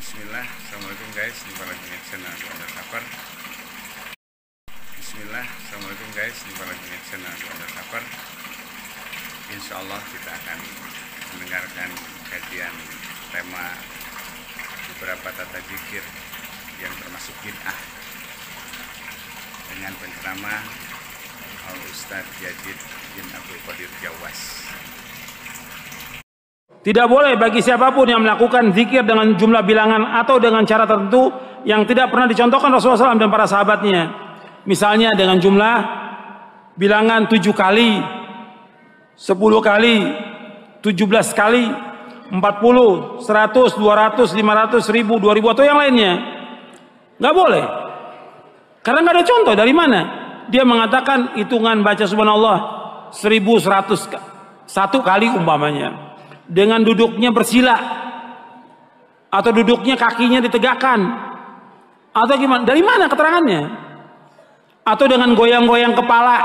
Bismillah, Assalamualaikum guys, jumpa lagi di channel Duanda Saper. Bismillah, Assalamualaikum guys, jumpa lagi di channel Duanda Saper. Insya Allah kita akan mendengarkan kajian tema beberapa tata zikir yang termasuk bid'ah dengan penceramah Al-Ustadz Yazid bin Abdul Qadir Jawas. Tidak boleh bagi siapapun yang melakukan zikir dengan jumlah bilangan atau dengan cara tertentu yang tidak pernah dicontohkan Rasulullah SAW dan para sahabatnya. Misalnya dengan jumlah bilangan 7 kali, 10 kali, 17 kali, 40, 100, 200, 500, 1000, 2000 atau yang lainnya. Nggak boleh. Karena nggak ada contoh. Dari mana? Dia mengatakan hitungan baca subhanallah 1100 satu kali umpamanya. Dengan duduknya bersila atau duduknya kakinya ditegakkan atau gimana? Dari mana keterangannya? Atau dengan goyang-goyang kepala,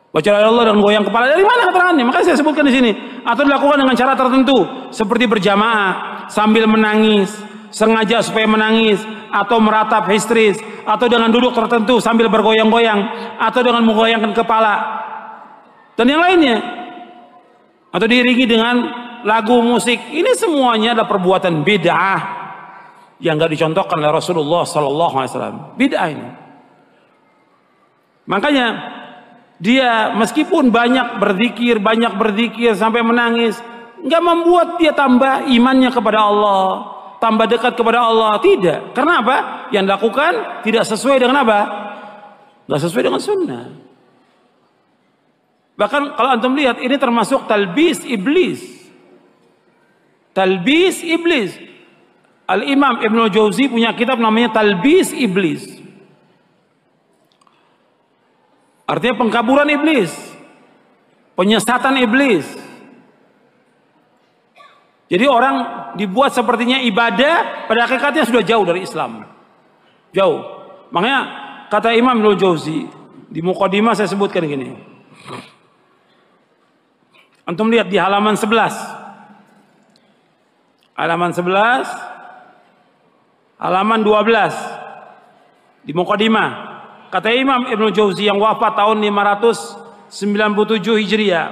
baca Allah dengan goyang kepala, dari mana keterangannya? Makanya saya sebutkan di sini. Atau dilakukan dengan cara tertentu seperti berjamaah sambil menangis, sengaja supaya menangis, atau meratap histeris, atau dengan duduk tertentu sambil bergoyang-goyang, atau dengan menggoyangkan kepala dan yang lainnya, atau diiringi dengan lagu musik. Ini semuanya adalah perbuatan bid'ah yang nggak dicontohkan oleh Rasulullah SAW. Bid'ah ini. Makanya dia meskipun banyak berzikir sampai menangis, nggak membuat dia tambah imannya kepada Allah, tambah dekat kepada Allah. Tidak. Karena apa? Yang dilakukan tidak sesuai dengan apa? Nggak sesuai dengan sunnah. Bahkan kalau antum lihat, ini termasuk talbis iblis. Talbis iblis. Al-Imam Ibnu Jauzi punya kitab namanya Talbis Iblis. Artinya pengkaburan iblis, penyesatan iblis. Jadi orang dibuat sepertinya ibadah, pada hakikatnya sudah jauh dari Islam. Jauh. Makanya kata Imam Ibnu Jauzi, di Muqaddimah saya sebutkan gini. Antum lihat di halaman 11. Halaman 11, halaman 12 di Muqaddimah. Kata Imam Ibnu Jauzi yang wafat tahun 597 Hijriah.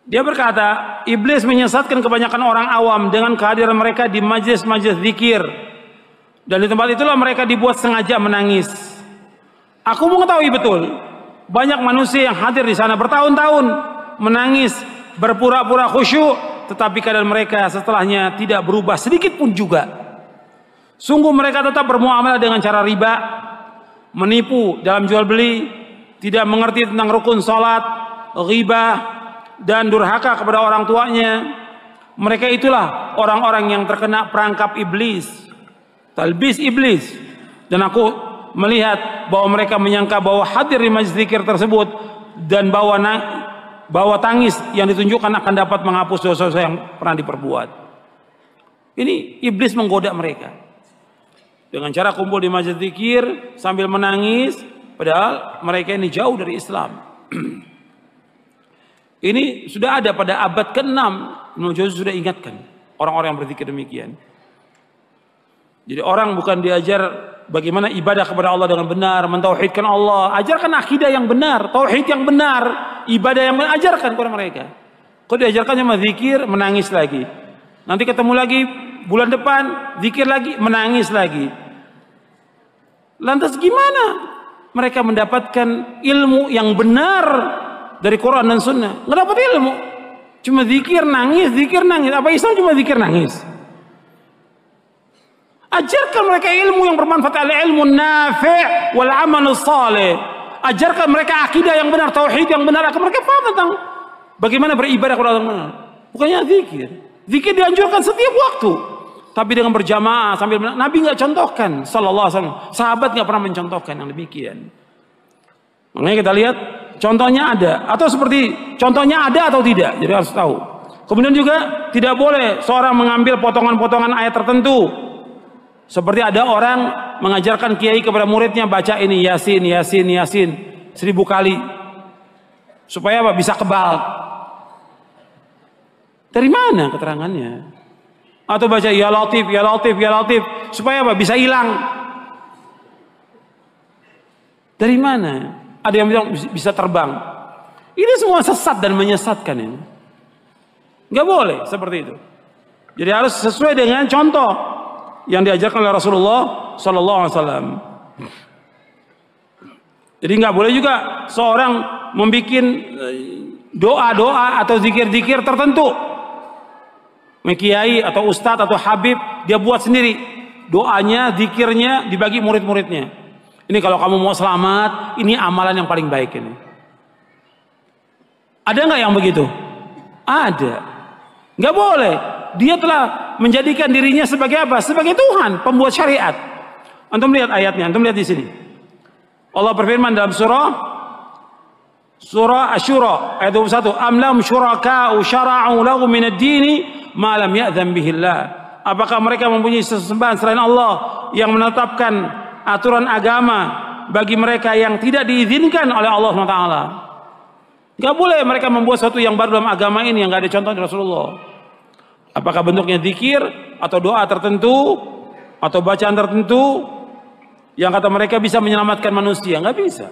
Dia berkata, iblis menyesatkan kebanyakan orang awam dengan kehadiran mereka di majelis-majelis zikir. Dan di tempat itulah mereka dibuat sengaja menangis. Aku mengetahui betul, banyak manusia yang hadir di sana bertahun-tahun menangis, berpura-pura khusyuk, tetapi keadaan mereka setelahnya tidak berubah sedikit pun juga. Sungguh mereka tetap bermuamalah dengan cara riba, menipu dalam jual beli, tidak mengerti tentang rukun salat, ghibah, dan durhaka kepada orang tuanya. Mereka itulah orang-orang yang terkena perangkap iblis, talbis iblis. Dan aku melihat bahwa mereka menyangka bahwa hadir di majlis zikir tersebut dan bawa tangis yang ditunjukkan akan dapat menghapus dosa-dosa yang pernah diperbuat. Ini iblis menggoda mereka dengan cara kumpul di majlis zikir sambil menangis, padahal mereka ini jauh dari Islam. Ini sudah ada pada abad ke-6. Ibnu Jauzi sudah ingatkan orang-orang yang berzikir demikian. Jadi orang bukan diajar bagaimana ibadah kepada Allah dengan benar, mentauhidkan Allah. Ajarkan akidah yang benar, tauhid yang benar, ibadah yang benar, ajarkan kepada mereka. Kalau diajarkan cuma zikir, menangis lagi. Nanti ketemu lagi bulan depan, zikir lagi, menangis lagi. Lantas gimana mereka mendapatkan ilmu yang benar dari Quran dan Sunnah? Nggak dapat ilmu, cuma zikir nangis, zikir nangis. Apa Islam cuma zikir nangis? Ajarkan mereka ilmu yang bermanfaat, al-ilmu nafi' wal amal salih. Ajarkan mereka akidah yang benar, tauhid yang benar, agar mereka paham tentang bagaimana beribadah kepada Allah benar. Bukannya zikir. Zikir dianjurkan setiap waktu, tapi dengan berjamaah sambil Nabi nggak contohkan, sallallahu alaihi wasallam. Sahabat nggak pernah mencontohkan yang demikian. Makanya kita lihat contohnya ada, atau seperti contohnya ada atau tidak. Jadi harus tahu. Kemudian juga tidak boleh seorang mengambil potongan-potongan ayat tertentu. Seperti ada orang mengajarkan kiai kepada muridnya baca ini Yasin, Yasin, Yasin 1000 kali. Supaya apa? Bisa kebal. Dari mana keterangannya? atau baca ya Latif, ya Latif, ya Latif, supaya apa? Bisa hilang. Dari mana? Ada yang bilang bisa terbang. Ini semua sesat dan menyesatkan ini. Nggak boleh seperti itu. Jadi harus sesuai dengan contoh yang diajarkan oleh Rasulullah Sallallahu Alaihi Wasallam. Jadi nggak boleh juga seorang membuat doa-doa atau zikir-zikir tertentu. Kiai atau ustadz atau habib dia buat sendiri. Doanya, zikirnya dibagi murid-muridnya. Ini kalau kamu mau selamat, ini amalan yang paling baik ini. Ada nggak yang begitu? Ada. Nggak boleh. Dia telah menjadikan dirinya sebagai apa? Sebagai Tuhan, pembuat syariat. Antum lihat ayatnya, antum lihat di sini. Allah berfirman dalam surah Asy-Syura ayat 21, "Am lahum syuraka'u syara'u lahum minad dini ma lam ya'dzan bihi Allah." Apakah mereka mempunyai sesembahan selain Allah yang menetapkan aturan agama bagi mereka yang tidak diizinkan oleh Allah SWT? Gak boleh mereka membuat sesuatu yang baru dalam agama ini yang gak ada contoh dari Rasulullah. Apakah bentuknya zikir atau doa tertentu atau bacaan tertentu yang kata mereka bisa menyelamatkan manusia? Gak bisa.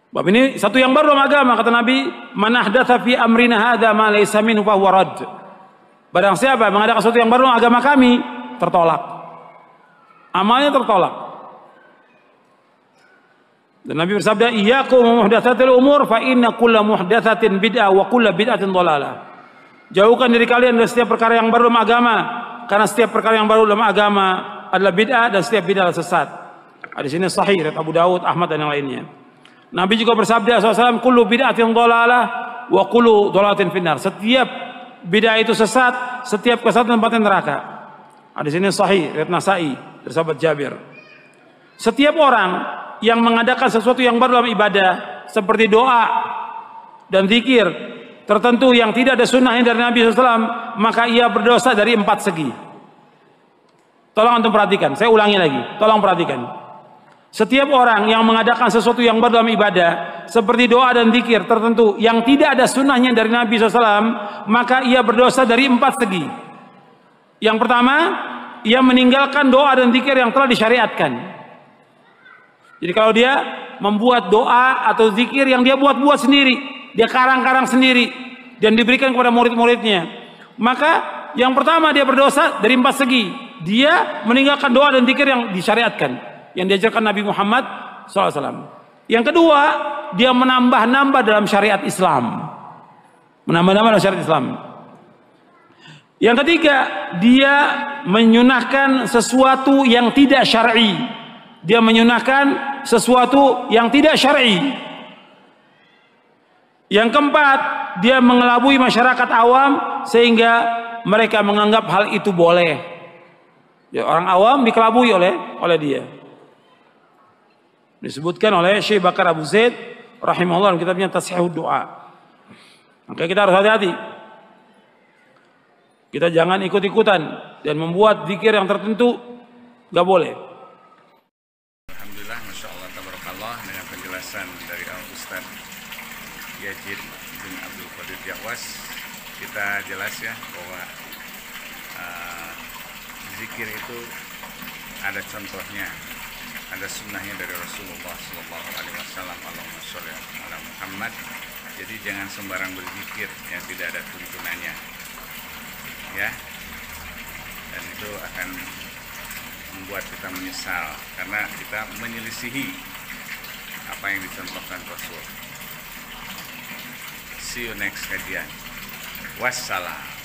Bab ini satu yang baru dalam agama, kata Nabi, "Man ahdatsa fi amrina hadza ma laysa minhu fa huwa radd." Barang siapa mengadakan sesuatu yang baru dalam agama kami, tertolak. Amalnya tertolak. Dan Nabi bersabda, "Iyyakum muhdatsatil umur fa inna kulla muhdatsatin bid'ah wa kulla bid'atin dhalalah." Jauhkan diri kalian dari setiap perkara yang baru dalam agama, karena setiap perkara yang baru dalam agama adalah bid'ah dan setiap bid'ah adalah sesat. Hadis ini sahih riwayat Abu Daud, Ahmad dan yang lainnya. Nabi juga bersabda SAW, "Kullu bid'atin dhalalah wa kullu dhalalatin finnar." Setiap bid'ah itu sesat, setiap kesesatan tempatnya neraka. Hadis ini sahih riwayat Nasa'i dari sahabat Jabir. Setiap orang yang mengadakan sesuatu yang baru dalam ibadah seperti doa dan zikir tertentu yang tidak ada sunnahnya dari Nabi SAW, maka ia berdosa dari 4 segi. Tolong antum perhatikan, saya ulangi lagi, tolong perhatikan. Setiap orang yang mengadakan sesuatu yang baru dalam ibadah seperti doa dan zikir tertentu yang tidak ada sunnahnya dari Nabi SAW, maka ia berdosa dari 4 segi. Yang pertama, ia meninggalkan doa dan zikir yang telah disyariatkan. Jadi kalau dia membuat doa atau zikir yang dia buat-buat sendiri, dia karang-karang sendiri dan diberikan kepada murid-muridnya, maka yang pertama dia berdosa dari 4 segi. Dia meninggalkan doa dan zikir yang disyariatkan, yang diajarkan Nabi Muhammad SAW. Yang kedua, dia menambah-nambah dalam syariat Islam. Menambah-nambah dalam syariat Islam. Yang ketiga, dia menyunahkan sesuatu yang tidak syar'i. Dia menyunahkan sesuatu yang tidak syar'i. Yang keempat, dia mengelabui masyarakat awam sehingga mereka menganggap hal itu boleh. Ya, orang awam dikelabui oleh dia. Disebutkan oleh Syekh Bakar Abu Zaid rahimahullah dalam kitabnya Tashihud Doa. Maka kita harus hati-hati. Kita jangan ikut-ikutan dan membuat zikir yang tertentu, nggak boleh. Alhamdulillah, Masya Allah, tabarakallah, dengan penjelasan dari Al-Ustaz Yazid bin Abdul Qadir Jawas, kita jelas ya bahwa zikir itu ada contohnya, ada sunnahnya dari Rasulullah SAW. Allahumma sholli ala Muhammad. Jadi jangan sembarang berzikir yang tidak ada tuntunannya, ya. Dan itu akan membuat kita menyesal karena kita menyelisihi apa yang dicontohkan Rasul. See you next kajian. Wassalam.